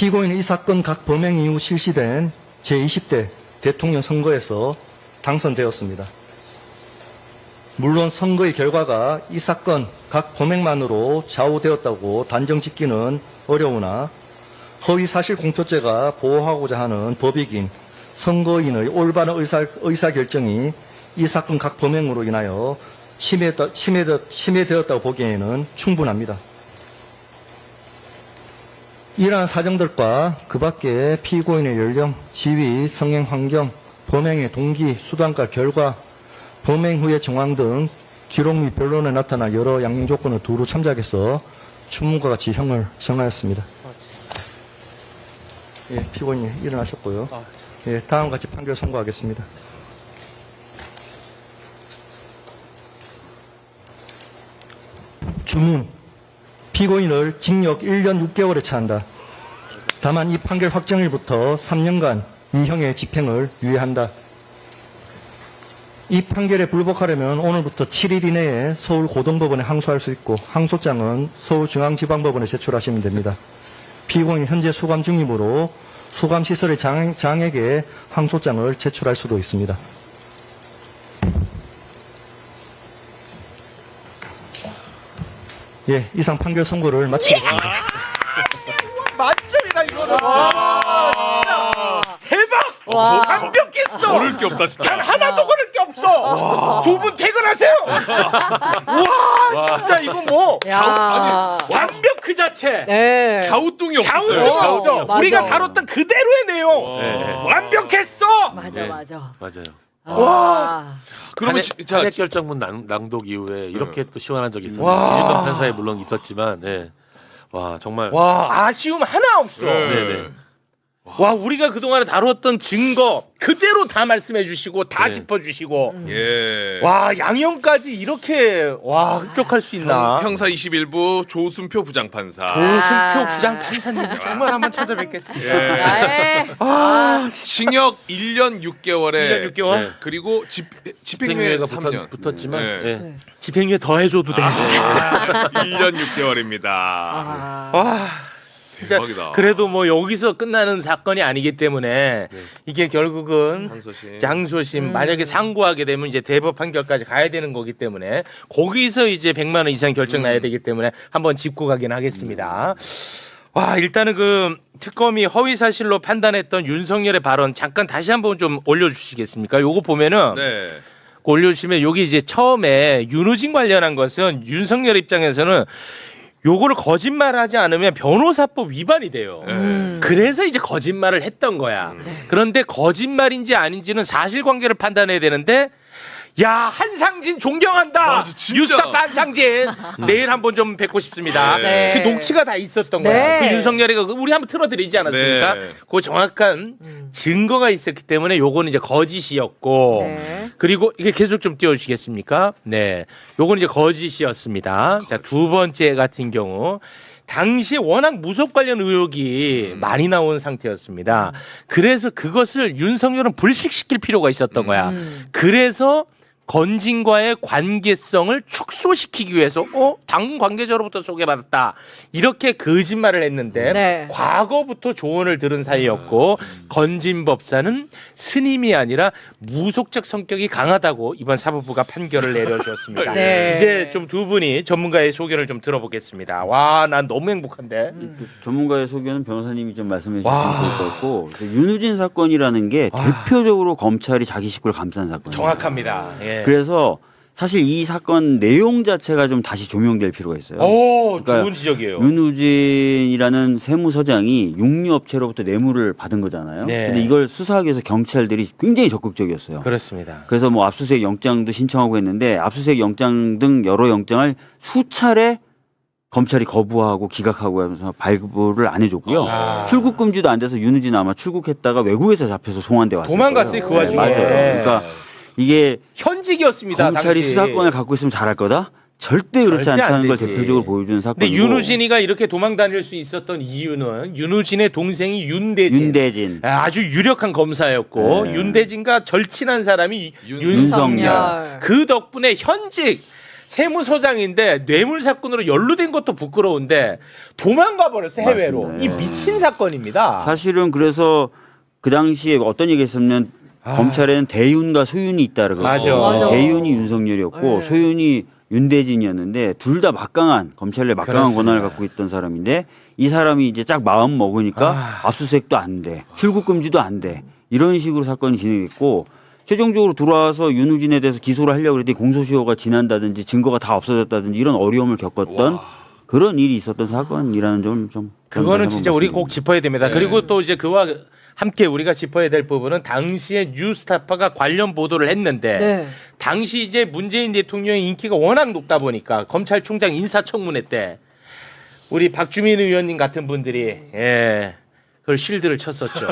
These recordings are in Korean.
피고인은 이 사건 각 범행 이후 실시된 제20대 대통령 선거에서 당선되었습니다. 물론 선거의 결과가 이 사건 각 범행만으로 좌우되었다고 단정짓기는 어려우나 허위사실 공표죄가 보호하고자 하는 법익인 선거인의 올바른 의사결정이 이 사건 각 범행으로 인하여 침해되었다고 보기에는 충분합니다. 이러한 사정들과 그 밖에 피고인의 연령, 지위, 성행 환경, 범행의 동기, 수단과 결과, 범행 후의 정황 등 기록 및 변론에 나타난 여러 양형 조건을 두루 참작해서 추문과 같이 형을 정하였습니다. 예, 피고인이 일어나셨고요. 예, 다음과 같이 판결 선고하겠습니다. 주문. 피고인을 징역 1년 6개월에 처한다. 다만 이 판결 확정일부터 3년간 이 형의 집행을 유예한다. 이 판결에 불복하려면 오늘부터 7일 이내에 서울고등법원에 항소할 수 있고 항소장은 서울중앙지방법원에 제출하시면 됩니다. 피고인 현재 수감 중이므로 수감시설의 장에게 항소장을 제출할 수도 있습니다. 예, 이상 판결 선고를 마치겠습니다. 만점이다 이거는. 와, 진짜 대박. 완벽했어. 고를 게 없다 진짜. 단 하나도 고를 게 없어. 두 분 퇴근하세요. 와, 진짜 이거 뭐 완벽 그 자체. 네. 갸우뚱이 없어요. 갸우뚱이 없어. 맞아. 우리가 다뤘던 그대로의 내용. 네. 완벽했어. 맞아, 맞아. 맞아요. 와. 그러면 탄핵 결정문 낭독 이후에 이렇게 또 시원한 적이 있었는데 와. 이준동 판사에 물론 있었지만, 네. 와 정말. 와, 아쉬움 하나 없어. 네네. 와, 우리가 그동안에 다뤘던 증거 그대로 다 말씀해 주시고 다 네. 짚어 주시고. 예. 와, 양형까지 이렇게 흡족할 수 있나? 형사 21부 조순표 부장판사. 조승표 부장판사님 정말 한번 찾아뵙겠습니다. 예. 아, 징역 1년 6개월에 1년 6개월? 네. 그리고 집행유예 집행유예가 3년 붙었지만, 네. 네. 집행유예 더 해줘도 돼. 1년 6개월입니다. 와, 진짜 대박이다. 그래도 뭐 여기서 끝나는 사건이 아니기 때문에 이게 결국은 항소심. 장소심 만약에 상고하게 되면 이제 대법 판결까지 가야 되는 거기 때문에 거기서 이제 100만 원 이상 결정 나야 되기 때문에 한번 짚고 가긴 하겠습니다. 와, 일단은 그 특검이 허위 사실로 판단했던 윤석열의 발언 잠깐 다시 한번 좀 올려주시겠습니까? 요거 보면은 네. 올려주시면 여기 이제 처음에 윤우진 관련한 것은 윤석열 입장에서는 요거를 거짓말하지 않으면 변호사법 위반이 돼요. 그래서 이제 거짓말을 했던 거야. 그런데 거짓말인지 아닌지는 사실관계를 판단해야 되는데 야, 한상진 존경한다. 맞아, 진짜. 뉴스타파 한상진. 내일 한번 좀 뵙고 싶습니다. 네. 그 녹취가 다 있었던 거야. 네. 그 윤석열이가 우리 한번 틀어드리지 않았습니까? 네. 그 정확한 증거가 있었기 때문에 요거는 이제 거짓이었고 네. 그리고 이게 계속 좀 띄워주시겠습니까? 네. 요거는 이제 거짓이었습니다. 자, 두 번째 같은 경우. 당시에 워낙 무속 관련 의혹이 많이 나온 상태였습니다. 그래서 그것을 윤석열은 불식시킬 필요가 있었던 거야. 그래서 건진과의 관계성을 축소시키기 위해서 당 관계자로부터 소개받았다. 이렇게 거짓말을 했는데 네. 과거부터 조언을 들은 사이였고 건진 법사는 스님이 아니라 무속적 성격이 강하다고 이번 사법부가 판결을 내려주었습니다. 네. 이제 좀 두 분이 전문가의 소견을 좀 들어보겠습니다. 와, 난 너무 행복한데. 전문가의 소견은 변호사님이 좀 말씀해 주시면 와. 좋을 것 같고 윤우진 사건이라는 게 대표적으로 검찰이 자기 식구를 감싼 사건이에요. 정확합니다. 예. 그래서 사실 이 사건 내용 자체가 좀 다시 조명될 필요가 있어요. 오, 그러니까 좋은 지적이에요. 윤우진이라는 세무서장이 육류업체로부터 뇌물을 받은 거잖아요. 네. 근데 이걸 수사하기 위해서 경찰들이 굉장히 적극적이었어요. 그렇습니다. 그래서 뭐 압수수색 영장도 신청하고 했는데 압수수색 영장 등 여러 영장을 수차례 검찰이 거부하고 기각하고 하면서 발부를 안 해줬고요. 아. 출국 금지도 안 돼서 윤우진 아마 출국했다가 외국에서 잡혀서 송환돼 왔어요. 도망갔어요, 그 와중에. 맞아요. 그러니까 이게 현직이었습니다. 검찰이 당시. 수사권을 갖고 있으면 잘할 거다? 절대 그렇지 절대 안 않다는 걸 되지. 대표적으로 보여주는 사건이고. 근데 윤우진이가 이렇게 도망 다닐 수 있었던 이유는 윤우진의 동생이 윤대진. 아주 유력한 검사였고 네. 윤대진과 절친한 사람이 윤석열. 윤석열. 그 덕분에 현직 세무서장인데 뇌물 사건으로 연루된 것도 부끄러운데 도망가 버렸어 해외로. 맞습니다. 이 미친 사건입니다. 사실은 그래서 그 당시에 어떤 얘기 했었냐면 검찰에는 대윤과 소윤이 있다라고. 맞아. 맞아. 대윤이 윤석열이었고 네. 소윤이 윤대진이었는데 둘 다 막강한 검찰의 막강한 그렇습니다. 권한을 갖고 있던 사람인데 이 사람이 이제 딱 마음 먹으니까 압수수색도 안 돼. 출국 금지도 안 돼. 이런 식으로 사건이 진행했고 최종적으로 들어와서 윤우진에 대해서 기소를 하려고 그랬더니 공소시효가 지난다든지 증거가 다 없어졌다든지 이런 어려움을 겪었던 그런 일이 있었던 사건이라는 점을 좀 그거는 진짜 우리 꼭 짚어야 됩니다. 네. 그리고 또 이제 그와 함께 우리가 짚어야 될 부분은 당시에 뉴스타파가 관련 보도를 했는데 네. 당시 이제 문재인 대통령의 인기가 워낙 높다 보니까 검찰총장 인사청문회 때 우리 박주민 의원님 같은 분들이 그걸 실드를 쳤었죠.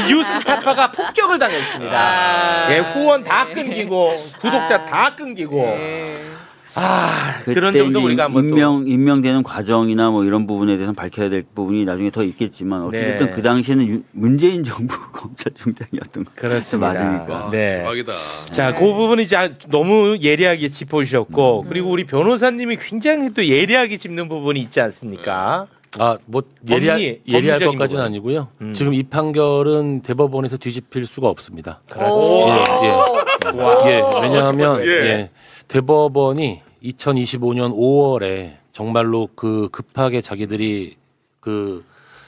뉴스타파가 폭격을 당했습니다. 후원 다 끊기고 구독자 다 끊기고 그런 그때 점도 이제 우리가 한번 임명되는 과정이나 뭐 이런 부분에 대해서는 밝혀야 될 부분이 나중에 더 있겠지만 어쨌든 네. 그 당시에는 문재인 정부 검찰총장이었던 거 그렇습니다. 맞으니까. 네. 대박이다. 자, 그 부분은 이제 너무 예리하게 짚어주셨고, 그리고 우리 변호사님이 굉장히 또 예리하게 짚는 부분이 있지 않습니까? 뭐 법리, 예리할 법리적인 것까지는 부분. 아니고요. 지금 이 판결은 대법원에서 뒤집힐 수가 없습니다. 오. 왜냐하면 예. 대법원이 2025년 5월에 정말로 그 급하게 자기들이 그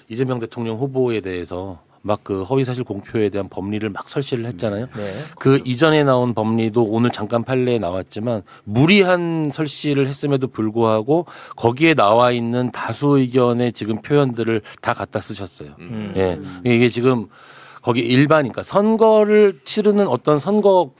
이재명 대통령 후보에 대해서 막 그 허위사실 공표에 대한 법리를 막 설치를 했잖아요. 네. 그 이전에 나온 법리도 오늘 잠깐 판례에 나왔지만 무리한 설치를 했음에도 불구하고 거기에 나와 있는 다수 의견의 지금 표현들을 다 갖다 쓰셨어요. 예. 이게 지금 거기 일반이니까 선거를 치르는 어떤 선거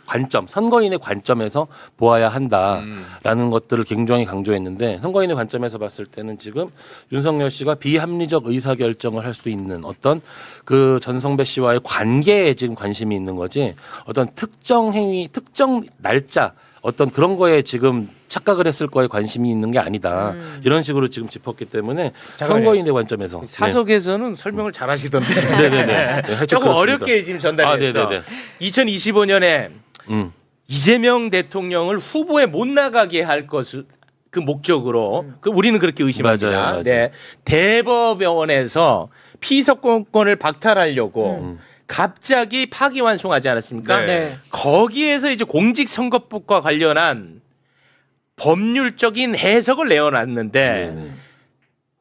관점, 선거인의 관점에서 보아야 한다라는 것들을 굉장히 강조했는데 선거인의 관점에서 봤을 때는 지금 윤석열 씨가 비합리적 의사결정을 할 수 있는 어떤 그 전성배 씨와의 관계에 지금 관심이 있는 거지 어떤 특정 행위, 특정 날짜 어떤 그런 거에 지금 착각을 했을 거에 관심이 있는 게 아니다. 이런 식으로 지금 짚었기 때문에 잠깐만요. 선거인의 관점에서 사석에서는 설명을 잘 하시던데. 네네네. 조금 어렵게 지금 전달했어. 네네네. 2025년에 이재명 대통령을 후보에 못 나가게 할 것을 그 목적으로 우리는 그렇게 의심합니다. 맞아요. 네. 대법원에서 피선거권을 박탈하려고 갑자기 파기환송하지 않았습니까? 네. 거기에서 이제 공직선거법과 관련한 법률적인 해석을 내어놨는데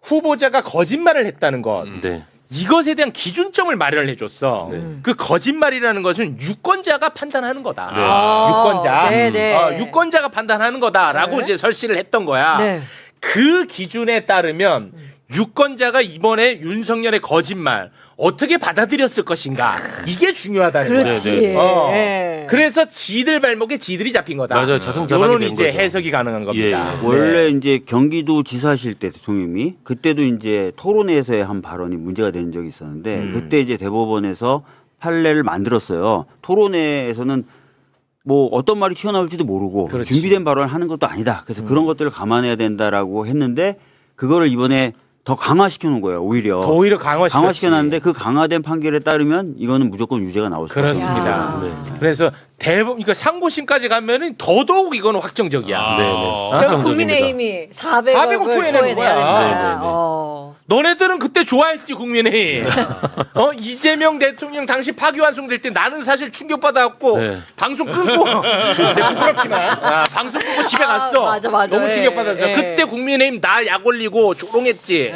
후보자가 거짓말을 했다는 것. 네. 이것에 대한 기준점을 마련을 해줬어. 그 거짓말이라는 것은 유권자가 판단하는 거다. 네. 유권자. 네네. 유권자가 판단하는 거다라고 네. 이제 설치를 했던 거야. 네. 그 기준에 따르면 유권자가 이번에 윤석열의 거짓말 어떻게 받아들였을 것인가 이게 중요하다는 거야. 그렇지. 네네. 네. 그래서 지들 발목에 지들이 잡힌 거다. 맞아요. 자승자박이 이런 된 이제 거죠. 해석이 가능한 겁니다. 예, 예. 원래 이제 경기도 지사실 때 대통령이 그때도 이제 토론회에서의 한 발언이 문제가 된 적이 있었는데 그때 이제 대법원에서 판례를 만들었어요. 토론회에서는 뭐 어떤 말이 튀어나올지도 모르고 그렇지. 준비된 발언을 하는 것도 아니다. 그래서 그런 것들을 감안해야 된다라고 했는데 그거를 이번에 더 강화시켜 놓은 거예요. 오히려 더 오히려 강화시켜 놨는데 그 강화된 판결에 따르면 이거는 무조건 유죄가 나올 수밖에 없습니다. 그렇습니다. 네. 그래서 그러니까 상고심까지 가면은 더더욱 이거는 확정적이야. 네네. 그럼 확정적입니다. 국민의힘이 400억을 400억 토해내는 거야. 네네네. 너네들은 그때 좋아했지 국민의힘. 이재명 대통령 당시 파기환송될 때 나는 사실 충격받아갖고 네. 방송 끊고 부끄럽지만 방송 끊고 집에 갔어. 맞아. 너무 예, 충격받았어. 예. 그때 국민의힘 나 약 올리고 조롱했지.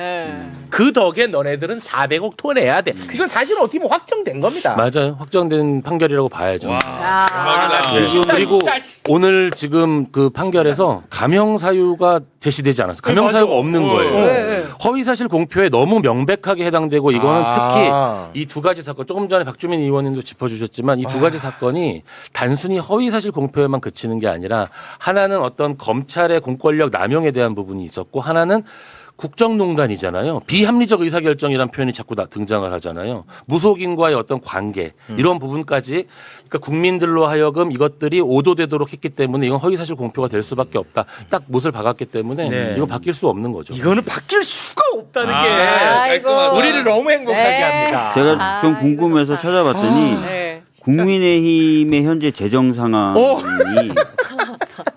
그 덕에 너네들은 400억 토내야 돼. 이건 사실 어떻게 보면 확정된 겁니다. 맞아요. 확정된 판결이라고 봐야죠. 대박이다. 네. 진짜, 그리고 진짜. 오늘 지금 그 판결에서 감형 사유가 제시되지 않았어요. 감형 맞아. 사유가 없는 거예요. 네. 허위 사실 공표에 너무 명백하게 해당되고 이거는 아. 특히 이 두 가지 사건 조금 전에 박주민 의원님도 짚어주셨지만 이 두 가지 사건이 단순히 허위 사실 공표에만 그치는 게 아니라 하나는 어떤 검찰의 공권력 남용에 대한 부분이 있었고 하나는 국정농단이잖아요. 비합리적 의사결정이라는 표현이 자꾸 등장을 하잖아요. 무속인과의 어떤 관계 이런 부분까지 그러니까 국민들로 하여금 이것들이 오도되도록 했기 때문에 이건 허위사실 공표가 될 수밖에 없다. 딱 못을 박았기 때문에 네. 이거 바뀔 수 없는 거죠. 이거는 바뀔 수가 없다는 게 아이고. 우리를 너무 행복하게 네. 합니다. 제가 좀 궁금해서 찾아봤더니 네. 국민의힘의 현재 재정 상황이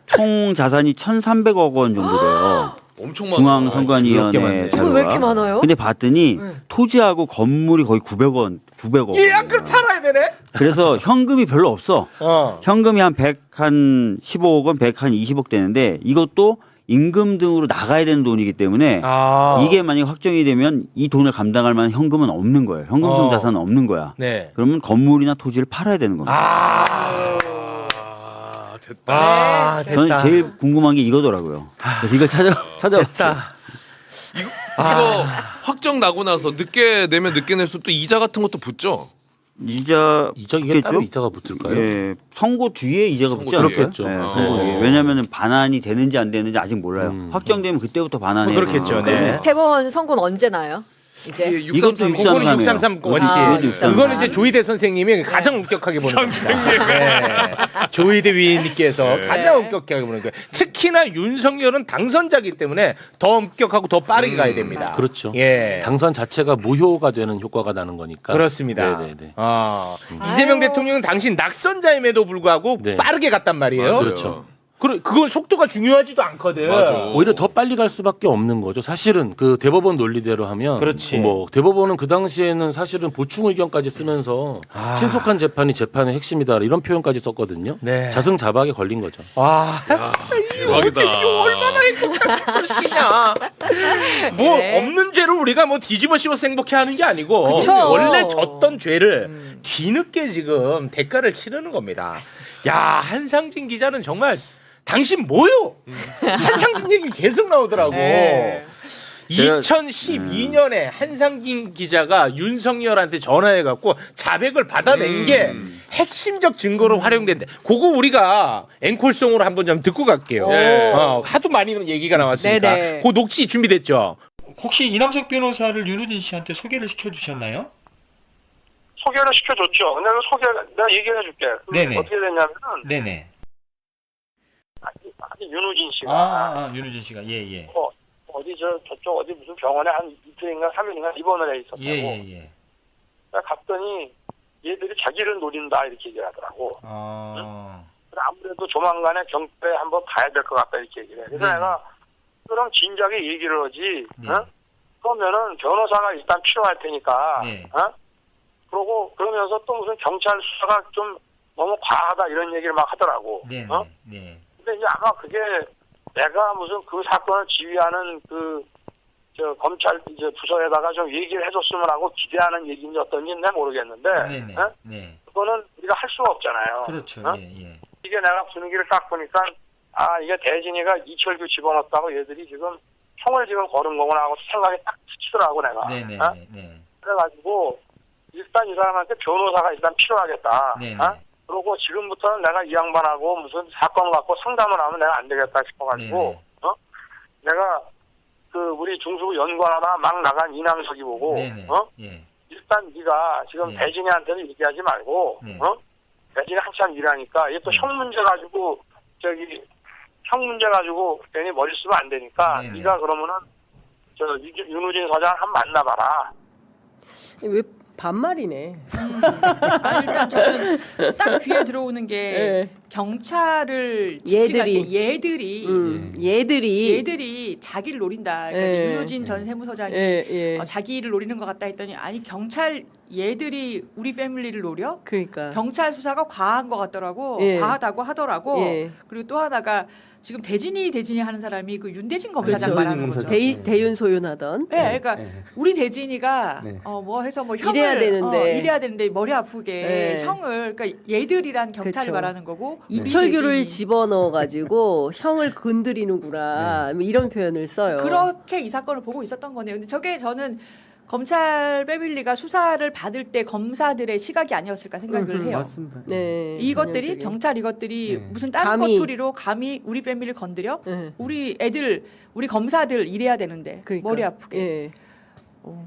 총 자산이 1,300억 원 정도 돼요. 엄청 많아. 중앙선관위원회 많네. 자료가. 왜 이렇게 많아요? 근데 봤더니 네. 토지하고 건물이 거의 900억 예, 원. 그걸 팔아야 되네. 그래서 현금이 별로 없어. 현금이 한 115억 원, 120억 되는데 이것도 임금 등으로 나가야 되는 돈이기 때문에 이게 만약 확정이 되면 이 돈을 감당할 만한 현금은 없는 거예요. 현금성 자산은 없는 거야. 네. 그러면 건물이나 토지를 팔아야 되는 겁니다. 됐다. 됐다. 저는 제일 궁금한 게 이거더라고요. 그래서 이걸 찾아봤어요. 됐다. 이거 확정 나고 나서 늦게 내면 늦게 낼수록 또 이자 같은 것도 붙죠. 이자 이게 따로 이자가 붙을까요? 예, 선고 뒤에 이자가 선고 붙지 뒤에? 않을까요? 그렇겠죠. 예, 선고 뒤에. 왜냐하면 반환이 되는지 안 되는지 아직 몰라요. 확정되면 그때부터 반환이 그렇겠죠. 네. 대법원 선고는 언제 나요? 이제 이것도 633. 그거는 633이에요. 633 원칙. 아, 이것도 633. 그거는 이제 조희대 선생님이 가장 엄격하게 보는 겁니다. 네. 조희대 위원님께서 가장 엄격하게 보는 거예요. 특히나 윤석열은 당선자이기 때문에 더 엄격하고 더 빠르게 가야 됩니다. 그렇죠. 예. 당선 자체가 무효가 되는 효과가 나는 거니까. 그렇습니다. 네네네. 이재명 대통령은 당신 낙선자임에도 불구하고 네. 빠르게 갔단 말이에요. 맞아요. 그렇죠. 그건 속도가 중요하지도 않거든. 맞아. 오히려 더 빨리 갈 수밖에 없는 거죠. 사실은 그 대법원 논리대로 하면 그렇지. 뭐 대법원은 그 당시에는 사실은 보충 의견까지 쓰면서 신속한 재판이 재판의 핵심이다 이런 표현까지 썼거든요. 네. 자승자박에 걸린 거죠. 와, 진짜 이게 대박이다. 얼마나 행복한 소식이냐. 뭐 네. 없는 죄를 우리가 뭐 뒤집어 씌워서 행복해하는 게 아니고 그쵸. 원래 졌던 죄를 뒤늦게 지금 대가를 치르는 겁니다. 야, 한상진 기자는 정말 당신 뭐요? 한상진 얘기 계속 나오더라고. 네. 2012년에 한상진 기자가 윤석열한테 전화해갖고 자백을 받아낸 게 핵심적 증거로 활용된대. 그거 우리가 앵콜송으로 한번 좀 듣고 갈게요. 네. 하도 많이 얘기가 나왔으니까. 네네. 그 녹취 준비됐죠? 혹시 이남석 변호사를 윤우진 씨한테 소개를 시켜주셨나요? 소개를 시켜줬죠. 근데 내가 얘기를 해줄게. 네네. 어떻게 됐냐면은, 네네. 윤우진 씨가, 윤우진 씨가 예예. 저쪽 어디 무슨 병원에 한 이틀인가 3일인가 입원을 해 있었다고. 예예예. 내가 갔더니 얘들이 자기를 노린다 이렇게 얘기를 하더라고. 그래서 아무래도 조만간에 경찰에 한번 가야 될 것 같다 이렇게 얘기를 해. 그래서 네네. 내가 그럼 진작에 얘기를 하지. 네. 그러면은 변호사가 일단 필요할 테니까. 네. 그러면서 또 무슨 경찰 수사가 좀 너무 과하다 이런 얘기를 막 하더라고. 네. 네. 근데 이제 아마 그게 내가 무슨 그 사건을 지휘하는 검찰 이제 부서에다가 좀 얘기를 해줬으면 하고 기대하는 얘기인지 어떤지는 모르겠는데. 네네. 어? 네. 그거는 우리가 할 수가 없잖아요. 그렇죠. 어? 예. 이게 내가 분위기를 딱 보니까 이게 대진이가 이철규 집어넣었다고 얘들이 지금 형을 지금 거는 거구나 하고 생각이 딱 스치더라고 내가. 네네. 어? 네. 그래가지고 일단 이 사람한테 변호사가 일단 필요하겠다. 네네. 그리고 지금부터는 내가 이 양반하고 무슨 사건을 갖고 상담을 하면 내가 안 되겠다 싶어가지고 내가 우리 중수부 연구하다 막 나간 이남석이 보고 네네. 예. 일단 네가 지금 네. 대진이한테는 얘기하지 말고 네. 대진이 한참 일하니까 이게 또 형 문제 가지고 형 문제 가지고 괜히 머리 쓰면 안 되니까 네네. 네가 그러면은 윤우진 서장 한번 만나봐라. 왜 반말이네. 일단 저는 딱 귀에 들어오는 게 네. 경찰을 얘들이. 지칭할 때 얘들이 자기를 노린다. 그러니까 예. 윤우진 전 세무서장이 예. 자기를 노리는 것 같다 했더니 아니 경찰 얘들이 우리 패밀리를 노려? 그러니까. 경찰 수사가 과한 것 같더라고. 예. 과하다고 하더라고. 예. 그리고 또 하나가 지금 대진이 하는 사람이 그 윤대진 검사장 그렇죠. 말하는 거죠. 대윤 소윤하던. 네, 그러니까 우리 대진이가 네. 뭐 해서 뭐 형을 이래야 되는데. 머리 아프게 네. 형을 그러니까 얘들이란 경찰을 그쵸. 말하는 거고 이철규를 우리 대진이. 집어넣어 가지고 형을 건드리는구나. 뭐 이런 표현을 써요. 그렇게 이 사건을 보고 있었던 거네요. 근데 저게 저는 검찰 패밀리가 수사를 받을 때 검사들의 시각이 아니었을까 생각을 해요. 맞습니다. 네. 이것들이 전형적인. 경찰 이것들이 네. 무슨 다른 감히. 꼬투리로 감히 우리 패밀리 건드려? 네. 우리 애들 우리 검사들 일해야 되는데 그러니까. 머리 아프게. 예.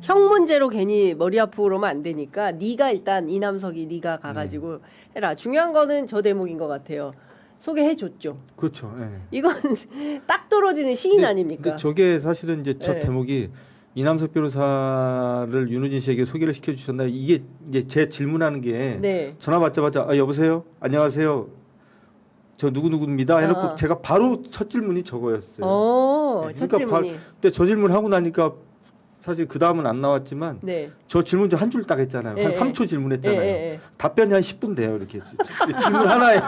형 문제로 괜히 머리 아프고 그러면 안 되니까 네가 일단 이남석이 네가 가가지고 해라. 중요한 거는 저 대목인 것 같아요. 소개해줬죠. 그렇죠. 예. 이건 딱 떨어지는 시인 아닙니까? 근데 저게 사실은 이제 저 네. 대목이 이남석 변호사를 윤우진 씨에게 소개를 시켜주셨나 이게 이제 제 질문하는 게 네. 전화 받자마자 여보세요 안녕하세요 저 누구누구입니다 해놓고 제가 바로 첫 질문이 저거였어요. 첫 그러니까 질문이. 근데 저 질문 하고 나니까 사실 그 다음은 안 나왔지만 네. 저 질문 좀 한 줄 딱 했잖아요. 한 3초 질문했잖아요. 답변이 한 10분 돼요. 이렇게 질문 하나에.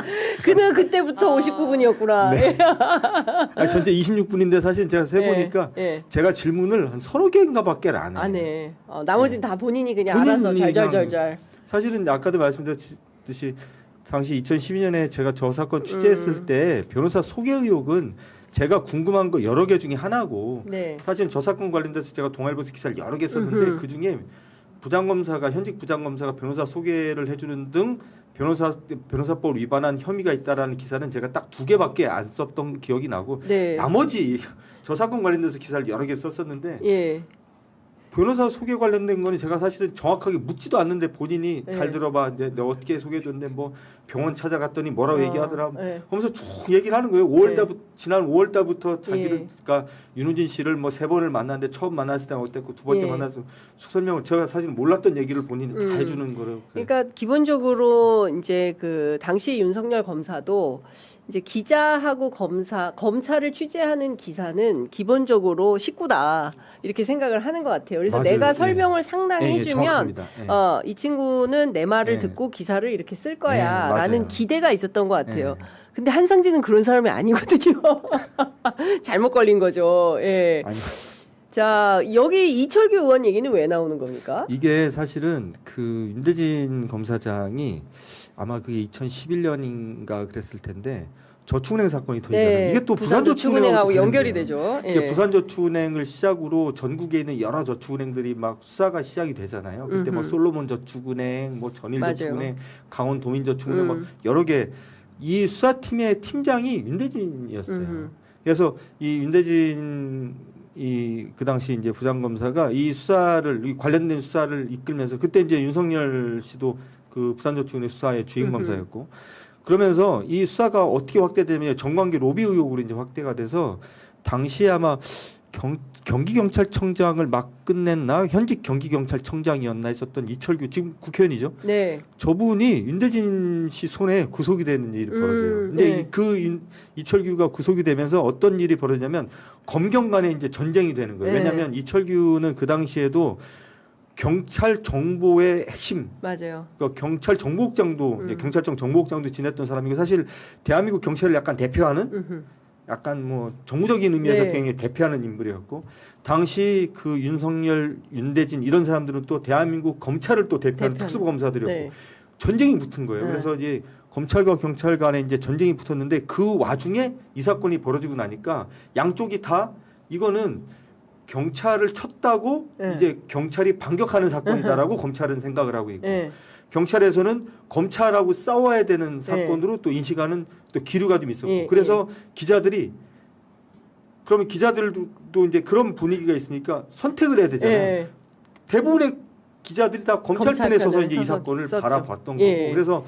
그는 그때부터 59분이었구나. 네. 아니, 전체 26분인데 사실 제가 세보니까 제가 질문을 한 서너 개인가밖에 안 해요. 안 해. 나머지는 다 본인이 그냥 본인이 알아서 잘잘잘잘. 그냥 사실은 아까도 말씀드렸듯이 당시 2012년에 제가 저 사건 취재했을 때 변호사 소개 의혹은 제가 궁금한 거 여러 개 중에 하나고 네. 사실 저 사건 관련돼서 제가 동아일보에서 기사를 여러 개 썼는데 그 중에 부장검사가 현직 부장검사가 변호사 소개를 해주는 등 변호사법 위반한 혐의가 있다라는 기사는 제가 딱 2개밖에 안 썼던 기억이 나고 네. 나머지 저 사건 관련돼서 기사를 여러 개 썼었는데 예. 변호사 소개 관련된 거는 제가 사실은 정확하게 묻지도 않는데 본인이 네. 잘 들어봐. 내가 어떻게 소개해줬는데 뭐 병원 찾아갔더니 뭐라고 얘기하더라. 네. 하면서 쭉 얘기를 하는 거예요. 5월달부터 지난 5월달부터 자기를 그러니까 윤우진 씨를 뭐 3번을 만났는데 처음 만났을 때 어땠고 두 번째 만나서 설명을 제가 사실 몰랐던 얘기를 본인이 다 해주는 거를. 그러니까 기본적으로 이제 그 당시 윤석열 검사도 이제 기자하고 검찰을 취재하는 기사는 기본적으로 식구다 이렇게 생각을 하는 것 같아요. 그래서 맞아요. 내가 설명을 상당히 해주면 정확합니다. 예. 이 친구는 내 말을 예. 듣고 기사를 이렇게 쓸 예, 거야라는 맞아요. 기대가 있었던 것 같아요. 예. 근데 한상진은 그런 사람이 아니거든요. 잘못 걸린 거죠. 예. 아니, 자, 여기 이철규 의원 얘기는 왜 나오는 겁니까? 이게 사실은 그 윤대진 검사장이 아마 그게 2011년인가 그랬을 텐데 저축은행 사건이 터지잖아요. 이게 또 부산저축은행하고 연결이 되죠. 되죠. 이게 예. 부산저축은행을 시작으로 전국에 있는 여러 저축은행들이 막 수사가 시작이 되잖아요. 그때 뭐 솔로몬저축은행, 뭐 전일저축은행, 강원도민저축은행 뭐 여러 개 이 수사팀의 팀장이 윤대진이었어요. 그래서 이 윤대진 그 당시 이제 부장검사가 이 수사를 이 관련된 수사를 이끌면서 그때 이제 윤석열 씨도 그 부산저축은행 수사의 주임 검사였고 그러면서 이 수사가 어떻게 확대되면 정관계 로비 의혹으로 이제 확대가 돼서 당시에 아마 경기경찰청장을 막 끝냈나 현직 경기경찰청장이었나 했었던 이철규 지금 국회의원이죠. 네. 저분이 윤대진 씨 손에 구속이 되는 일이 벌어져요. 근데 네. 이철규가 구속이 되면서 어떤 일이 벌어지냐면 검경 간에 이제 전쟁이 되는 거예요. 네. 왜냐하면 이철규는 그 당시에도 경찰 정보의 핵심, 맞아요. 그러니까 경찰 정보국장도 이제 경찰청 정보국장도 지냈던 사람이고 사실 대한민국 경찰을 약간 대표하는 약간 뭐 정무적인 의미에서 네. 굉장히 대표하는 인물이었고 당시 그 윤석열, 윤대진 이런 사람들은 또 대한민국 검찰을 또 대표하는 특수부 검사들이었고 네. 전쟁이 붙은 거예요. 네. 그래서 이제 검찰과 경찰 간에 이제 전쟁이 붙었는데 그 와중에 이 사건이 벌어지고 나니까 양쪽이 다 이거는 경찰을 쳤다고 네. 이제 경찰이 반격하는 사건이다라고 검찰은 생각을 하고 있고 네. 경찰에서는 검찰하고 싸워야 되는 사건으로 또 인식하는 또 기류가 좀 있었고 그래서 기자들이 그러면 기자들도 이제 그런 분위기가 있으니까 선택을 해야 되잖아요. 대부분의 기자들이 다 검찰 편에 서서 이제 이 사건을 썼죠. 바라봤던 거고 그래서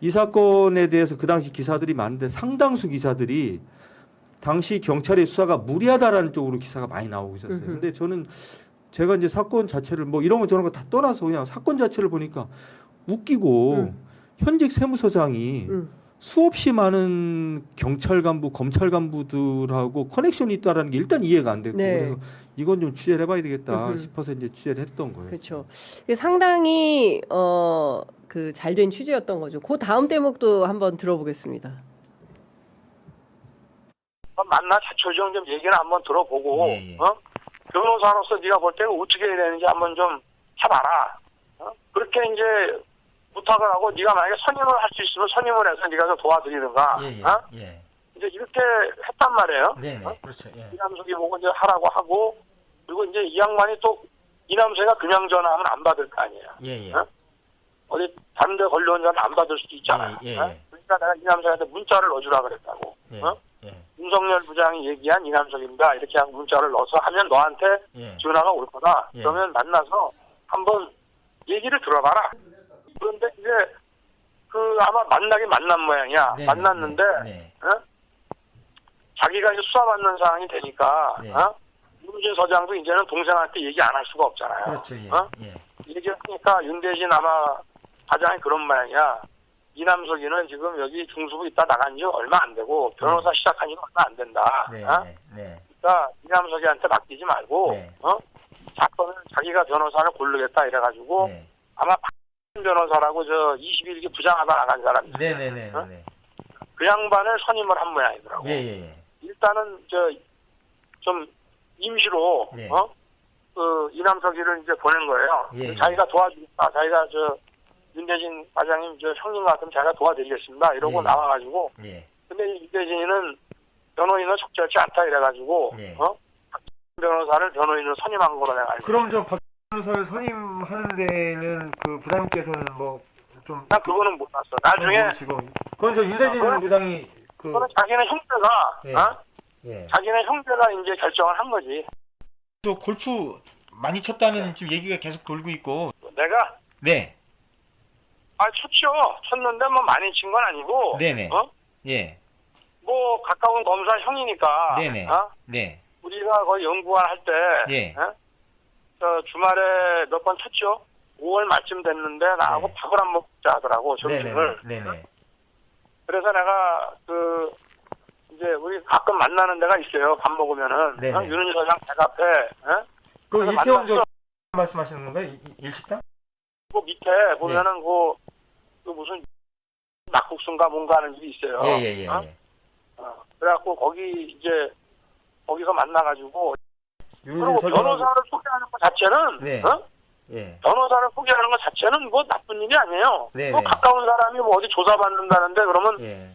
이 사건에 대해서 그 당시 기사들이 많은데 상당수 기사들이 당시 경찰의 수사가 무리하다라는 쪽으로 기사가 많이 나오고 있었어요. 근데 저는 제가 이제 사건 자체를 뭐 이런 거 저런 거 다 떠나서 그냥 사건 자체를 보니까 웃기고 현직 세무서장이 수없이 많은 경찰 간부, 검찰 간부들하고 커넥션이 있다라는 게 일단 이해가 안 됐고 그래서 이건 좀 취재를 해봐야 되겠다 싶어서 이제 취재를 했던 거예요. 그렇죠. 상당히 그 잘된 취재였던 거죠. 그 다음 대목도 한번 들어보겠습니다. 만나 자초지종 좀 얘기를 한번 들어보고 변호사로서 네가 볼 때는 어떻게 해야 되는지 한번 좀 해봐라. 그렇게 이제 부탁을 하고 네가 만약에 선임을 할 수 있으면 선임을 해서 네가 좀 도와드리든가 이제 이렇게 했단 말이에요. 그렇죠. 이남석이 보고 이제 하라고 하고 그리고 이제 이 양반이 또 이남석이가 그냥 전화하면 안 받을 거 아니에요. 어디 다른 데 걸려오면 안 받을 수도 있잖아요. 그러니까 내가 이남석한테 문자를 넣어주라 그랬다고. 윤석열 부장이 얘기한 이남석입니다. 이렇게 하고 문자를 넣어서 하면 너한테 전화가 올 거다. 그러면 만나서 한번 얘기를 들어봐라. 그런데 이제 그 아마 만나긴 만난 모양이야. 만났는데 자기가 이제 수사받는 상황이 되니까 윤우진 서장도 이제는 동생한테 얘기 안 할 수가 없잖아요. 그렇죠. 예. 어? 예. 얘기하니까 윤대진 아마 과장이 그런 모양이야. 이남석이는 지금 여기 중수부 있다 나간 지 얼마 안 되고 변호사 시작한 지는 얼마 안 된다. 네. 어? 네. 그러니까 이남석이한테 맡기지 말고 네. 사건을 자기가 변호사를 고르겠다 이래가지고 네. 아마 박 변호사라고 저 21기 부장하다 나간 사람이 네네네. 그 양반을 선임을 한 모양이더라고. 예. 일단은 좀 임시로 네. 그 이남석이를 이제 보낸 거예요. 예. 자기가 도와주겠다. 자기가 윤대진 과장님 형님 같으면 자기가 도와드리겠습니다. 이러고 예. 나와가지고 예. 근데 윤대진이는 변호인은 적절치 않다 이래가지고 예. 박 변호사를 변호인으로 선임한 거로 내가 알고. 그럼 저 박 변호사를 선임하는 데는 그 부장님께서는 뭐 좀 난 그거는 못 봤어. 나중에 모르시고 그건 저 윤대진 부장이 그 그거는 자기네 형제가 예. 예. 자기네 형제가 이제 결정을 한 거지. 또 골프 많이 쳤다는 지금 얘기가 계속 돌고 있고. 내가 네. 쳤죠. 쳤는데 뭐 많이 친 건 아니고. 네네. 예. 뭐 가까운 검사 형이니까. 네네. 네. 우리가 거의 연구원 할 때. 예. 저 주말에 몇 번 쳤죠. 5월 말쯤 됐는데 나하고 네. 밥을 안 먹자 하더라고 점심을. 네네. 그래서 내가 이제 우리 가끔 만나는 데가 있어요. 밥 먹으면은. 네네. 윤은희 서장 댁 앞에. 그 그래서 이태원 만났어. 말씀하시는 건가요? 일식당? 그 밑에 보면은 그 무슨 낙국수인가 뭔가 하는 집이 있어요. 예. 그래갖고 거기서 만나가지고 그리고 윤대진 변호사를 소개하는 것 자체는 네. 예. 변호사를 소개하는 것 자체는 뭐 나쁜 일이 아니에요. 네. 뭐 가까운 사람이 뭐 어디 조사받는다는데 그러면 예.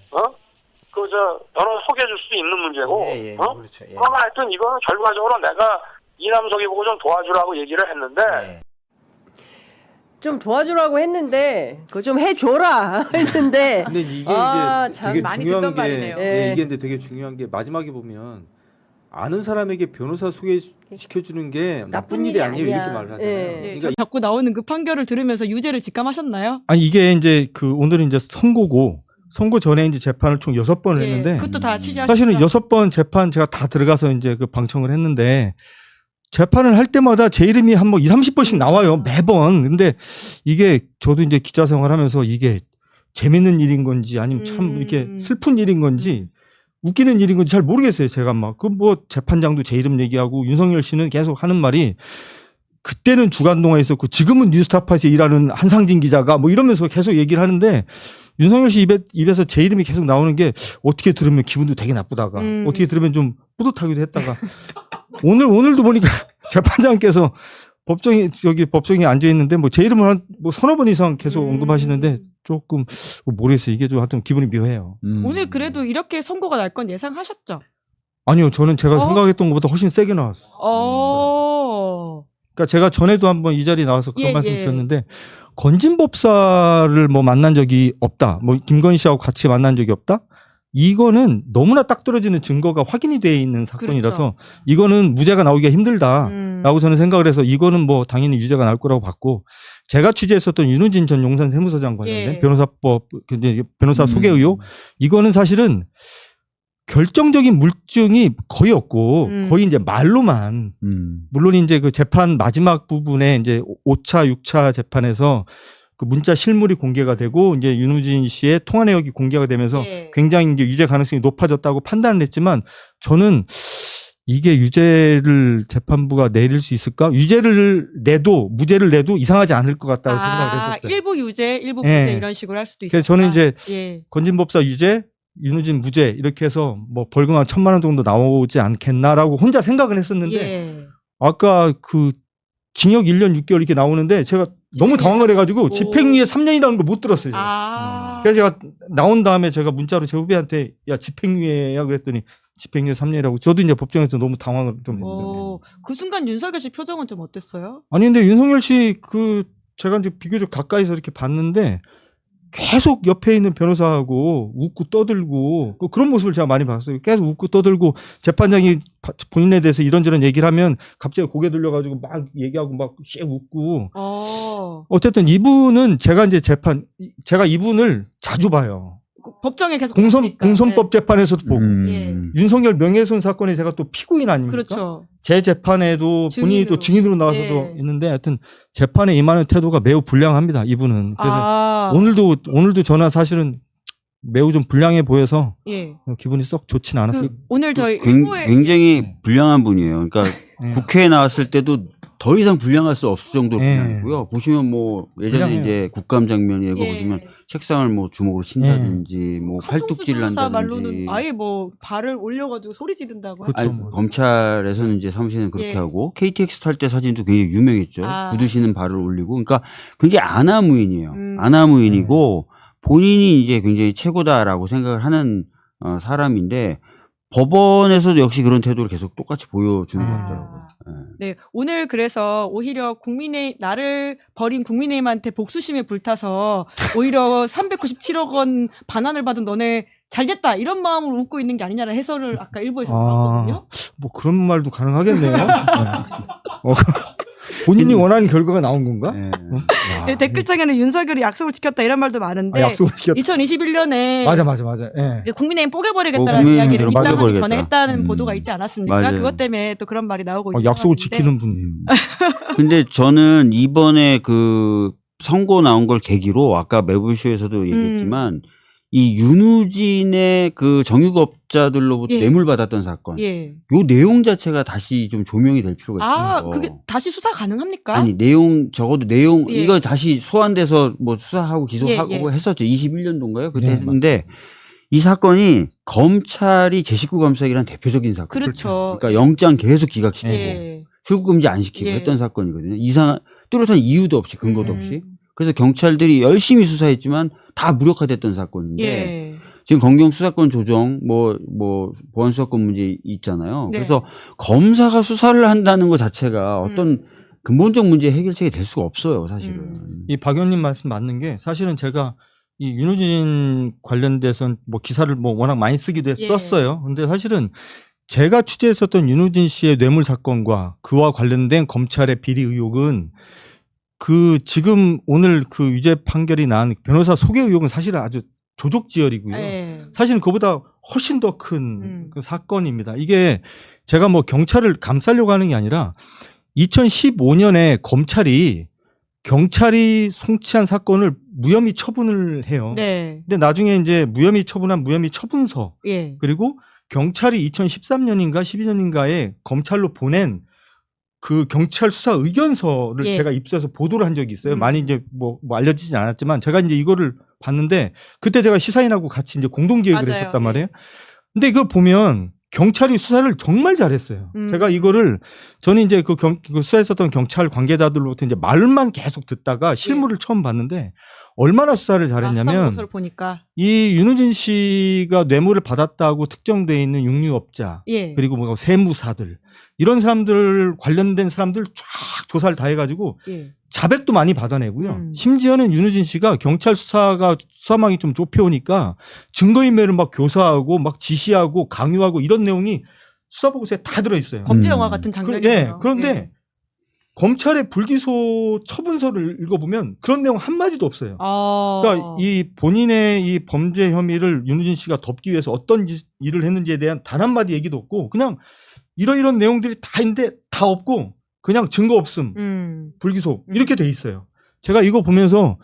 변호사 소개해줄 수 있는 문제고. 예. 그렇죠. 예. 그러면 하여튼 이거는 결과적으로 내가 이남석이 보고 좀 도와주라고 얘기를 했는데. 예. 좀 도와주라고 했는데 그거 좀 해줘라 했는데 근데 이게 이제 참 되게 많이 중요한 듣던 게 말이네요. 예. 이게 근데 되게 중요한 게 마지막에 보면 아는 사람에게 변호사 소개시켜주는 게 나쁜 일이 아니에요 이렇게 말을 하잖아요. 예. 그러니까 자꾸 나오는 그 판결을 들으면서 유죄를 직감하셨나요? 아니 이게 이제 오늘은 이제 선고고 선고 전에 이제 재판을 총 6번을 예, 했는데 그것도 다 취재하셨죠? 사실은 6번 재판 제가 다 들어가서 이제 그 방청을 했는데 재판을 할 때마다 제 이름이 한 뭐 20-30번씩 나와요. 매번. 근데 이게 저도 이제 기자 생활하면서 이게 재밌는 일인 건지 아니면 참 이렇게 슬픈 일인 건지 웃기는 일인 건지 잘 모르겠어요. 제가 재판장도 제 이름 얘기하고 윤석열 씨는 계속 하는 말이 그때는 주간동화에 있었고 지금은 뉴스타파에서 일하는 한상진 기자가 뭐 이러면서 계속 얘기를 하는데 윤석열 씨 입에서 제 이름이 계속 나오는 게 어떻게 들으면 기분도 되게 나쁘다가 어떻게 들으면 좀 뿌듯하기도 했다가 오늘도 보니까 재판장께서 법정에 앉아 있는데 제 이름을 한 서너 번 이상 계속 언급하시는데 조금 모르겠어요. 이게 좀 하여튼 기분이 묘해요. 오늘 그래도 이렇게 선고가 날 건 예상하셨죠? 아니요, 저는 제가 생각했던 것보다 훨씬 세게 나왔어요. 그러니까 제가 전에도 한번 이 자리에 나와서 그런 말씀 드렸는데 건진 법사를 만난 적이 없다. 김건희 씨하고 같이 만난 적이 없다. 이거는 너무나 딱 떨어지는 증거가 확인이 돼 있는 사건이라서 그렇죠. 이거는 무죄가 나오기가 힘들다라고 저는 생각을 해서 이거는 당연히 유죄가 나올 거라고 봤고 제가 취재했었던 윤우진 전 용산 세무서장 관련된 변호사 소개 의혹 이거는 사실은 결정적인 물증이 거의 없고 거의 이제 말로만 물론 이제 그 재판 마지막 부분에 이제 5차, 6차 재판에서 그 문자 실물이 공개가 되고 이제 윤우진 씨의 통화 내역이 공개가 되면서 굉장히 이제 유죄 가능성이 높아졌다고 판단을 했지만 저는 이게 유죄를 재판부가 내릴 수 있을까? 유죄를 내도 무죄를 내도 이상하지 않을 것 같다고 생각을 했었어요. 일부 유죄, 일부 무죄 이런 식으로 할 수도 있어요. 그래서 저는 이제 건진법사 유죄, 윤우진 무죄 이렇게 해서 벌금 한 1,000만 원 정도 나오지 않겠나라고 혼자 생각을 했었는데 아까 그 징역 1년 6개월 이렇게 나오는데 제가 너무 당황을 해가지고 집행유예 3년이라는 걸 못 들었어요. 그래서 제가 나온 다음에 제가 문자로 제 후배한테 야 집행유예야 그랬더니 집행유예 3년이라고 저도 이제 법정에서 너무 당황을 좀 했어요. 그 순간 윤석열 씨 표정은 좀 어땠어요? 아니 근데 윤석열 씨 제가 이제 비교적 가까이서 이렇게 봤는데 계속 옆에 있는 변호사하고 웃고 떠들고 그런 모습을 제가 많이 봤어요. 계속 웃고 떠들고 재판장이 본인에 대해서 이런저런 얘기를 하면 갑자기 고개 들려가지고 막 얘기하고 막 씩 웃고 어쨌든 이분은 제가 이분을 자주 봐요. 법정에 계속 공선법 재판에서도 보고 예. 윤석열 명예훼손 사건에 제가 또 피고인 아닙니까? 그렇죠. 제 재판에도 본인이 또 증인으로 나와서도 예. 있는데 하여튼 재판에 임하는 태도가 매우 불량합니다. 이분은. 그래서 오늘도 저는 사실은 매우 좀 불량해 보여서 예. 기분이 썩 좋진 않았어요. 오늘 저희 굉장히 불량한 분이에요. 그러니까 네. 국회에 나왔을 때도 더 이상 불량할 수 없을 정도로 네. 불량이고요. 보시면 뭐 예전에 불량해요. 이제 국감 장면 이거 예. 보시면 책상을 뭐 주먹으로 친다든지 뭐 팔뚝질을 한동수 한다든지. 말로는 아예 뭐 발을 올려가지고 소리 지른다고. 그렇죠. 아니, 뭐. 검찰에서는 이제 사무실은 그렇게 예. 하고 KTX 탈 때 사진도 굉장히 유명했죠. 아. 구두시는 발을 올리고, 그러니까 굉장히 아나무인이에요. 음. 아나무인이고 본인이 이제 굉장히 최고다라고 생각을 하는 사람인데 법원에서도 역시 그런 태도를 계속 똑같이 보여주는 것 같더라고요. 네, 오늘 그래서 오히려 나를 버린 국민의힘한테 복수심에 불타서 오히려 397억 원 반환을 받은 너네 잘됐다 이런 마음으로 웃고 있는 게 아니냐는 해설을 아까 일부에서 나왔거든요. 뭐 그런 말도 가능하겠네요. 네. 본인이 원하는 결과가 나온 건가? 네. 네, 댓글창에는 윤석열이 약속을 지켰다 이런 말도 많은데 약속을 지켰다. 2021년에 맞아. 예. 국민의힘 뽀개버리겠다는 국민의힘 이야기를 입당하기 뽀개버리겠다. 전에 했다는 보도가 있지 않았습니까? 맞아요. 그것 때문에 또 그런 말이 나오고 있는 약속을 상황인데. 지키는 분이에요. 근데 저는 이번에 그 선고 나온 걸 계기로 아까 매불쇼에서도 얘기했지만 이 윤우진의 그 정유업자들로부터 예. 뇌물 받았던 사건, 예. 요 내용 자체가 다시 좀 조명이 될 필요가 아, 있어요. 그게 다시 수사 가능합니까? 아니 적어도 내용 예. 이거 다시 소환돼서 뭐 수사하고 기소하고 예. 했었죠. 21년도인가요? 그때 네, 했는데 이 사건이 검찰이 제 식구 감싸기란 대표적인 사건. 그렇죠. 그러니까 영장 계속 기각시키고 예. 출국금지 안 시키고 예. 했던 사건이거든요. 뚜렷한 이유도 없이 근거도 없이. 음. 그래서 경찰들이 열심히 수사했지만 다 무력화됐던 사건인데 예. 지금 검경 수사권 조정 뭐 보안 수사권 문제 있잖아요. 네. 그래서 검사가 수사를 한다는 것 자체가 어떤 근본적 문제 해결책이 될 수가 없어요, 사실은. 이 박 의원님 말씀 맞는 게 사실은 제가 이 윤우진 관련돼서 뭐 기사를 뭐 워낙 많이 쓰기도 예. 썼어요. 근데 사실은 제가 취재했었던 윤우진 씨의 뇌물 사건과 그와 관련된 검찰의 비리 의혹은 그 지금 오늘 그 유죄 판결이 난 변호사 소개 의혹은 사실은 아주 조족지혈이고요. 예. 사실은 그보다 훨씬 더 큰 그 사건입니다. 이게 제가 뭐 경찰을 감싸려고 하는 게 아니라 2015년에 경찰이 송치한 사건을 무혐의 처분을 해요. 네. 근데 나중에 이제 무혐의 처분한 무혐의 처분서 예. 그리고 경찰이 2013년인가 12년인가에 검찰로 보낸 그 경찰 수사 의견서를 예. 제가 입수해서 보도를 한 적이 있어요. 많이 이제 뭐 알려지진 않았지만 제가 이제 이거를 봤는데 그때 제가 시사인하고 같이 이제 공동 기획을 맞아요. 했었단 말이에요. 근데 이걸 보면 경찰이 수사를 정말 잘했어요. 제가 이거를 저는 이제 그 수사했었던 경찰 관계자들로부터 이제 말만 계속 듣다가 실물을 처음 봤는데 얼마나 수사를 잘했냐면 를 보니까 이 윤우진 씨가 뇌물을 받았다고 특정돼 있는 육류업자 예. 그리고 뭐 세무사들 이런 사람들 관련된 사람들 쫙 조사를 다 해가지고 예. 자백도 많이 받아내고요. 심지어는 윤우진 씨가 경찰 수사망이 좀 좁혀오니까 증거인멸을 막 교사하고 막 지시하고 강요하고 이런 내용이 수사보고서에 다 들어있어요. 범죄 영화 같은 장면이에요. 예, 그런데 예. 검찰의 불기소 처분서를 읽어보면 그런 내용 한마디도 없어요. 그러니까 이 본인의 이 범죄 혐의를 윤우진 씨가 덮기 위해서 어떤 일을 했는지에 대한 단 한마디 얘기도 없고 그냥 이런 내용들이 다 있는데 다 없고 그냥 증거 없음, 불기소 이렇게 돼 있어요. 제가 이거 보면서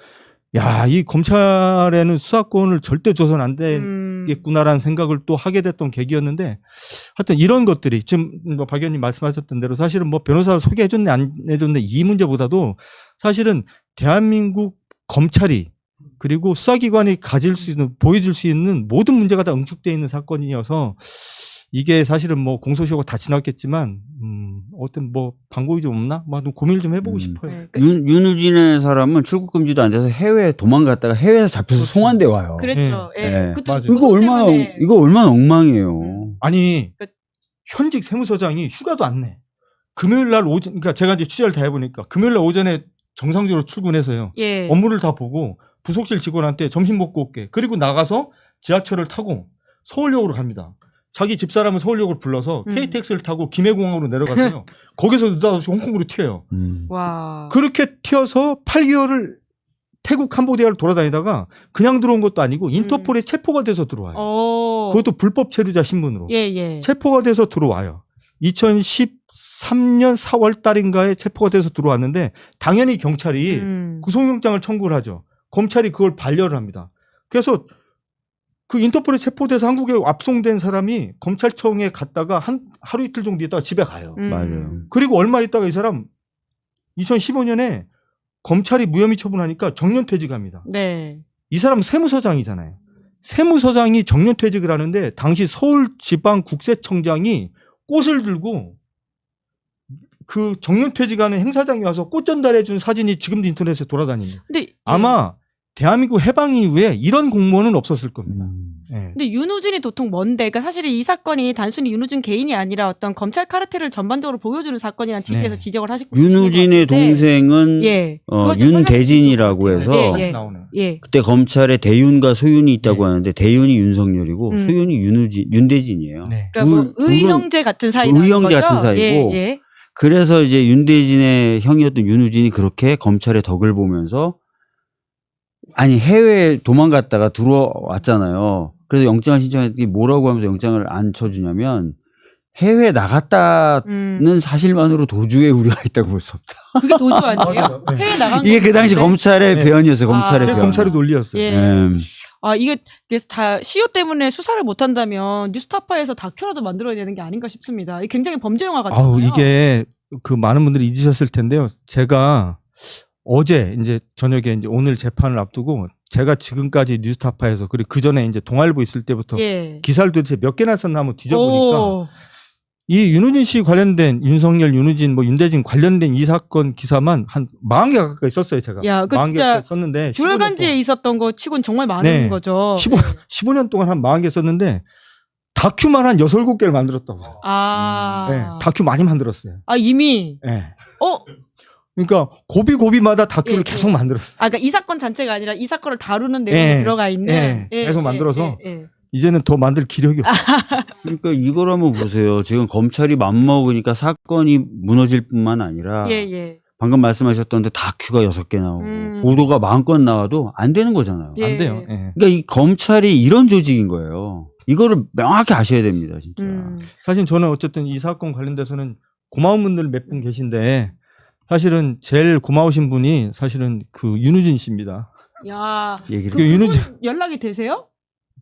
야, 이 검찰에는 수사권을 절대 줘서는 안 되겠구나라는 생각을 또 하게 됐던 계기였는데 하여튼 이런 것들이 지금 뭐 박 의원님 말씀하셨던 대로 사실은 뭐 변호사 소개해줬네 안 해줬네 이 문제보다도 사실은 대한민국 검찰이 그리고 수사기관이 가질 수 있는 보여줄 수 있는 모든 문제가 다 응축되어 있는 사건이어서 이게 사실은 뭐 공소시효가 다 지났겠지만 어떤 뭐 방법이 좀 없나? 뭐 고민을 좀 해보고 싶어요. 윤우진의 사람은 출국 금지도 안 돼서 해외에 도망갔다가 해외에서 잡혀서 송환돼 와요. 그랬죠. 예. 네. 그것도 이거 얼마나 엉망이에요. 아니 현직 세무서장이 휴가도 안 내. 금요일 날 오전 그러니까 제가 이제 취재를 다 해보니까 금요일 날 오전에 정상적으로 출근해서요. 예. 업무를 다 보고 부속실 직원한테 점심 먹고 올게. 그리고 나가서 지하철을 타고 서울역으로 갑니다. 자기 집사람은 서울역을 불러서 KTX를 타고 김해공항으로 내려가서요. 거기서 느닷없이 홍콩으로 튀어요. 와. 그렇게 튀어서 8개월을 태국 캄보디아를 돌아다니다가 그냥 들어온 것도 아니고 인터폴에 체포가 돼서 들어와요. 그것도 불법 체류자 신분으로 예. 체포가 돼서 들어와요. 2013년 4월 달인가에 체포가 돼서 들어왔는데 당연히 경찰이 구속영장을 청구를 하죠. 검찰이 그걸 반려를 합니다. 그래서 그 인터폴에 체포돼서 한국에 압송된 사람이 검찰청에 갔다가 하루 이틀 정도 있다가 집에 가요. 맞아요. 그리고 얼마 있다가 이 사람 2015년에 검찰이 무혐의 처분하니까 정년퇴직합니다. 네. 이 사람 세무서장이잖아요. 세무서장이 정년퇴직을 하는데 당시 서울지방국세청장이 꽃을 들고 그 정년퇴직하는 행사장에 와서 꽃 전달해 준 사진이 지금도 인터넷에 돌아다닙니다. 근데 아마 대한민국 해방 이후에 이런 공무원은 없었을 겁니다. 네. 근데 윤우진이 도통 뭔데? 그러니까 사실 이 사건이 단순히 윤우진 개인이 아니라 어떤 검찰 카르텔을 전반적으로 보여주는 사건이라는 취지에서 지적을 하시고 윤우진의 동생은 윤대진이라고 해서 그때 검찰에 대윤과 소윤이 있다고 하는데 대윤이 윤석열이고 소윤이 윤대진이에요. 그러니까 뭐 의형제 같은 사이라는 의형제 거죠? 같은 사이고 그래서 이제 윤대진의 형이었던 윤우진이 그렇게 검찰의 덕을 보면서 아니 해외에 도망갔다가 들어왔잖아요. 그래서 영장을 신청했더니 뭐라고 하면서 영장을 안 쳐주냐면 해외에 나갔다는 사실만으로 도주의 우려가 있다고 볼 수 없다. 그게 도주 아니에요? 해외 나간 이게 그 당시 검찰의 배언이었어요. 검찰의 배언. 검찰의 논리였어요. 이게 다 시효 때문에 수사를 못한다면 뉴스타파에서 다큐라도 만들어야 되는 게 아닌가 싶습니다. 이게 굉장히 범죄 영화 같잖아요. 이게 그 많은 분들이 잊으셨을 텐데요. 제가 어제 이제 저녁에 이제 오늘 재판을 앞두고 제가 지금까지 뉴스타파에서 그리고 그 전에 이제 동아일보 있을 때부터 기사를 도대체 몇 개나 썼나 한번 뒤져보니까 이 윤우진 씨 관련된 윤석열, 윤우진, 뭐 윤대진 관련된 이 사건 기사만 한 40개 가까이 썼어요, 제가. 야, 그 40개 진짜 가까이 썼는데 주얼간지에 있었던 거 치곤 정말 많은 거죠. 15년 동안 한 40개 썼는데 다큐만 한 6, 7개를 만들었다고. 다큐 많이 만들었어요. 이미. 그러니까 고비마다 다큐를 계속 만들었어요. 그러니까 이 사건 자체가 아니라 이 사건을 다루는 내용이 들어가 있는. 계속 만들어서 이제는 더 만들 기력이 없어요. 그러니까 이걸 한번 보세요. 지금 검찰이 맘먹으니까 사건이 무너질 뿐만 아니라 방금 말씀하셨던 데 다큐가 6개 나오고 보도가 마음껏 나와도 안 되는 거잖아요. 안 돼요. 그러니까 이 검찰이 이런 조직인 거예요. 이거를 명확히 아셔야 됩니다, 진짜. 사실 저는 어쨌든 이 사건 관련돼서는 고마운 분들 몇 분 계신데 사실은 제일 고마우신 분이 사실은 그 윤우진 씨입니다. 야, 윤우진 연락이 되세요?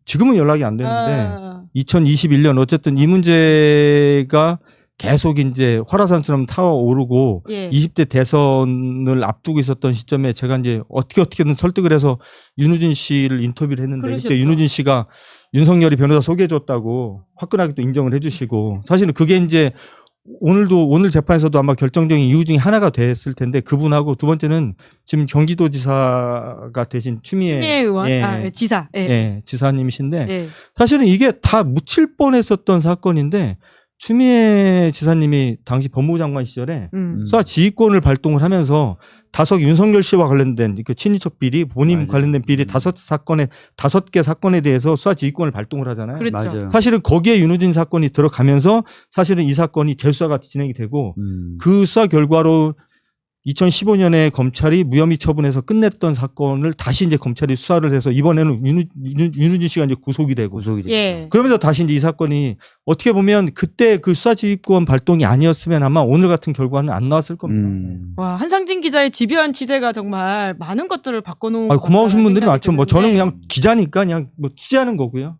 지금은 연락이 안 되는데 2021년 어쨌든 이 문제가 계속 이제 화라산처럼 타오르고 20대 대선을 앞두고 있었던 시점에 제가 이제 어떻게든 설득을 해서 윤우진 씨를 인터뷰를 했는데 그때 윤우진 씨가 윤석열이 변호사 소개해줬다고 화끈하게 또 인정을 해주시고 사실은 그게 이제 오늘 재판에서도 아마 결정적인 이유 중에 하나가 됐을 텐데 그분하고 두 번째는 지금 경기도지사가 되신 추미애 의원, 지사, 지사님이신데 사실은 이게 다 묻힐 뻔했었던 사건인데 추미애 지사님이 당시 법무부 장관 시절에 수사 지휘권을 발동을 하면서 윤석열 씨와 관련된 그 친인척 비리, 본인 관련된 비리 5개 사건에 대해서 수사 지휘권을 발동을 하잖아요. 그렇죠. 사실은 거기에 윤우진 사건이 들어가면서 사실은 이 사건이 재수사가 진행이 되고 그 수사 결과로 2015년에 검찰이 무혐의 처분해서 끝냈던 사건을 다시 이제 검찰이 수사를 해서 이번에는 윤우진 씨가 이제 구속이 되고 그러면서 다시 이제 이 사건이 어떻게 보면 그때 그 수사지휘권 발동이 아니었으면 아마 오늘 같은 결과는 안 나왔을 겁니다. 와, 한상진 기자의 집요한 취재가 정말 많은 것들을 바꿔놓은. 고마우신 분들이 많죠. 뭐 저는 그냥 기자니까 그냥 뭐 취재하는 거고요.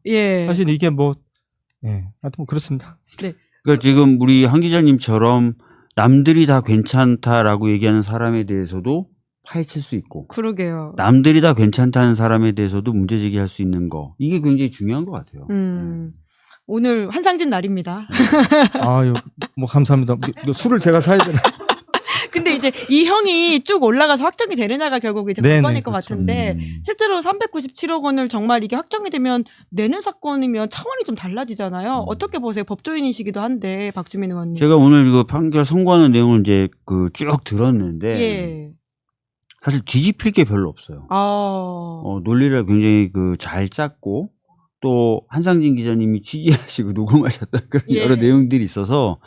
사실 이게 하여튼 뭐 그렇습니다. 그러니까 지금 우리 한 기자님처럼 남들이 다 괜찮다라고 얘기하는 사람에 대해서도 파헤칠 수 있고 그러게요. 남들이 다 괜찮다는 사람에 대해서도 문제 제기할 수 있는 거 이게 굉장히 중요한 것 같아요. 오늘 한상진 날입니다. 뭐 감사합니다. 술을 제가 사야 되나? 근데 이제 이 형이 쭉 올라가서 확정이 되느냐가 결국 이제 관건일 것 같은데 실제로 397억 원을 정말 이게 확정이 되면 내는 사건이면 차원이 좀 달라지잖아요. 어떻게 보세요? 법조인이시기도 한데 박주민 의원님. 제가 오늘 그 판결 선고하는 내용을 이제 그 쭉 들었는데 사실 뒤집힐 게 별로 없어요. 논리를 굉장히 그 잘 짰고 또 한상진 기자님이 취재하시고 녹음하셨던 그런 여러 내용들이 있어서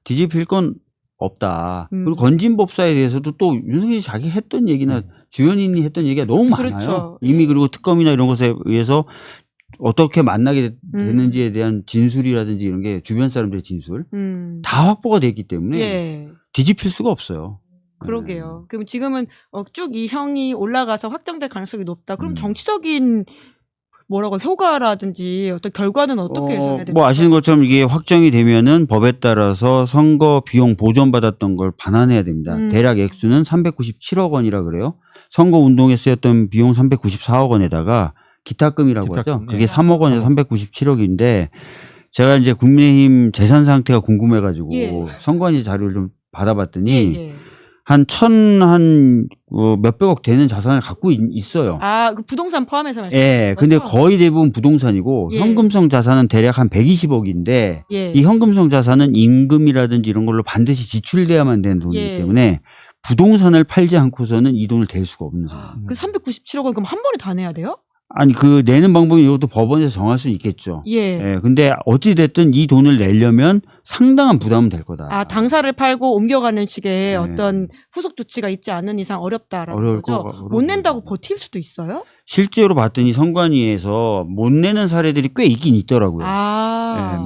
뒤집힐 건 없다. 그리고 건진법사에 대해서도 또 윤석열이 자기 했던 얘기나 주연인이 했던 얘기가 너무 많아요. 그렇죠. 이미 그리고 특검이나 이런 것에 의해서 어떻게 만나게 되는지에 대한 진술이라든지 이런 게 주변 사람들의 진술 다 확보가 됐기 때문에 예. 뒤집힐 수가 없어요. 그러게요. 그럼 지금은 쭉 이 형이 올라가서 확정될 가능성이 높다. 그럼 정치적인 뭐라고 효과라든지 어떤 결과는 어떻게 예상해야 됩니까? 뭐 아시는 것처럼 이게 확정이 되면은 법에 따라서 선거 비용 보전받았던 걸 반환해야 됩니다. 대략 액수는 397억 원이라 그래요. 선거 운동에 쓰였던 비용 394억 원에다가 기타금이라고 하죠. 그게 3억 원에서 397억인데 제가 이제 국민의힘 재산 상태가 궁금해가지고 선관위 자료를 좀 받아봤더니 한 몇백억 되는 자산을 갖고 있어요. 아, 그 부동산 포함해서 말씀하시는 예, 거죠? 근데 거의 대부분 부동산이고 현금성 자산은 대략 한 120억인데 이 현금성 자산은 임금이라든지 이런 걸로 반드시 지출돼야만 되는 돈이기 때문에 부동산을 팔지 않고서는 이 돈을 댈 수가 없는 상황. 그 397억은 그럼 한 번에 다 내야 돼요? 아니 그 내는 방법이 이것도 법원에서 정할 수 있겠죠. 예. 근데 어찌 됐든 이 돈을 내려면 상당한 부담은 될 거다. 아, 당사를 팔고 옮겨가는 식의 어떤 후속 조치가 있지 않는 이상 어렵다라는 어려울 거죠. 못 낸다고 버틸 수도 있어요? 실제로 봤더니 선관위에서 못 내는 사례들이 꽤 있긴 있더라고요.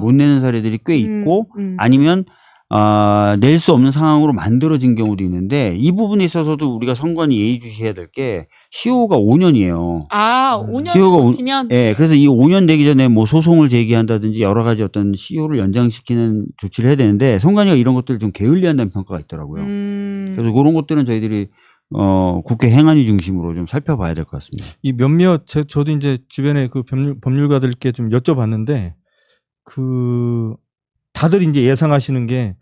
못 내는 사례들이 꽤 있고 아니면 낼 수 없는 상황으로 만들어진 경우도 있는데 이 부분에 있어서도 우리가 선관위 예의주시해야 될 게 시효가 5년이에요. 아, 5년 버티면? 예, 그래서 이 5년 되기 전에 뭐 소송을 제기한다든지 여러 가지 어떤 시효를 연장시키는 조치를 해야 되는데 선관위가 이런 것들을 좀 게을리한다는 평가가 있더라고요. 그래서 그런 것들은 저희들이 국회 행안위 중심으로 좀 살펴봐야 될 것 같습니다. 이 몇몇 저도 이제 주변에 그 법률가들께 좀 여쭤봤는데 다들 이제 예상하시는 게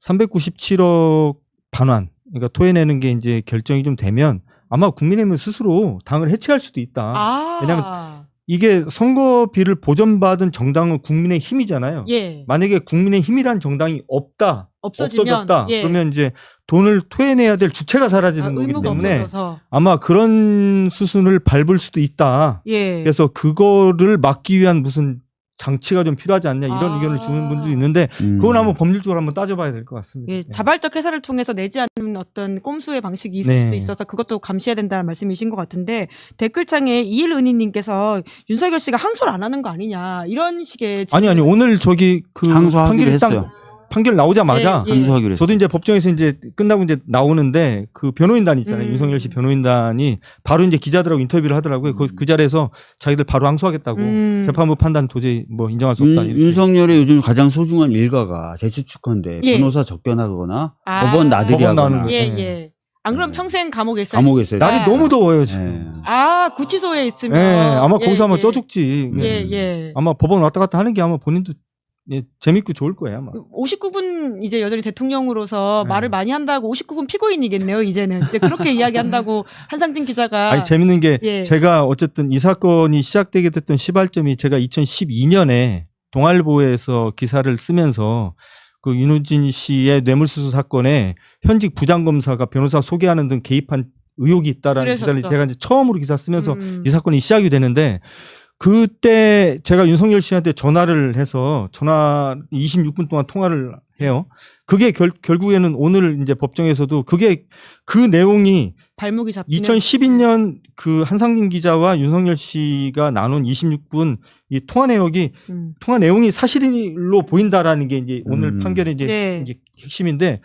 397억 반환, 그러니까 토해내는 게 이제 결정이 좀 되면 아마 국민의힘은 스스로 당을 해체할 수도 있다. 왜냐하면 이게 선거비를 보전받은 정당은 국민의힘이잖아요. 만약에 국민의힘이란 정당이 없어졌다. 그러면 이제 돈을 토해내야 될 주체가 사라지는 거기 때문에 없어져서. 아마 그런 수순을 밟을 수도 있다. 그래서 그거를 막기 위한 무슨 장치가 좀 필요하지 않냐 이런 의견을 주는 분도 있는데 그건 한번 법률적으로 한번 따져봐야 될 것 같습니다. 자발적 회사를 통해서 내지 않는 어떤 꼼수의 방식이 있을 수도 있어서 그것도 감시해야 된다는 말씀이신 것 같은데 댓글창에 이일은희님께서 윤석열 씨가 항소를 안 하는 거 아니냐 이런 식의 아니 오늘 저기 그 판결 나오자마자 항소하기로 저도 이제 법정에서 이제 끝나고 이제 나오는데 그 변호인단이 있잖아요. 윤석열 씨 변호인단이 바로 이제 기자들하고 인터뷰를 하더라고요. 그 자리에서 자기들 바로 항소하겠다고 재판부 판단 도저히 뭐 인정할 수 없다. 윤석열의 요즘 가장 소중한 일가가 재추측한데 변호사 접견하거나 법원 나들이 하거나. 안 그럼 평생 감옥에 있어요? 감옥에 있어요. 날이 너무 더워요 지금. 구치소에 있으면. 아마 거기서 아마 쪄 죽지. 아마 법원 왔다 갔다 하는 게 아마 본인도 재밌고 좋을 거예요 아마. 59분 이제 여전히 대통령으로서 말을 많이 한다고 59분 피고인이겠네요 이제는. 이제 그렇게 이야기한다고 한상진 기자가. 아니 재밌는 게 제가 어쨌든 이 사건이 시작되게 됐던 시발점이 제가 2012년에 동아일보에서 기사를 쓰면서 그 윤우진 씨의 뇌물수수 사건에 현직 부장검사가 변호사 소개하는 등 개입한 의혹이 있다라는 기사를 제가 이제 처음으로 기사 쓰면서 이 사건이 시작이 되는데 그때 제가 윤석열 씨한테 전화를 해서 26분 동안 통화를 해요. 그게 결국에는 오늘 이제 법정에서도 그 내용이 발목이 잡히는 2012년 그 한상진 기자와 윤석열 씨가 나눈 26분 이 통화 내용이 사실로 보인다라는 게 이제 오늘 판결의 이제 핵심인데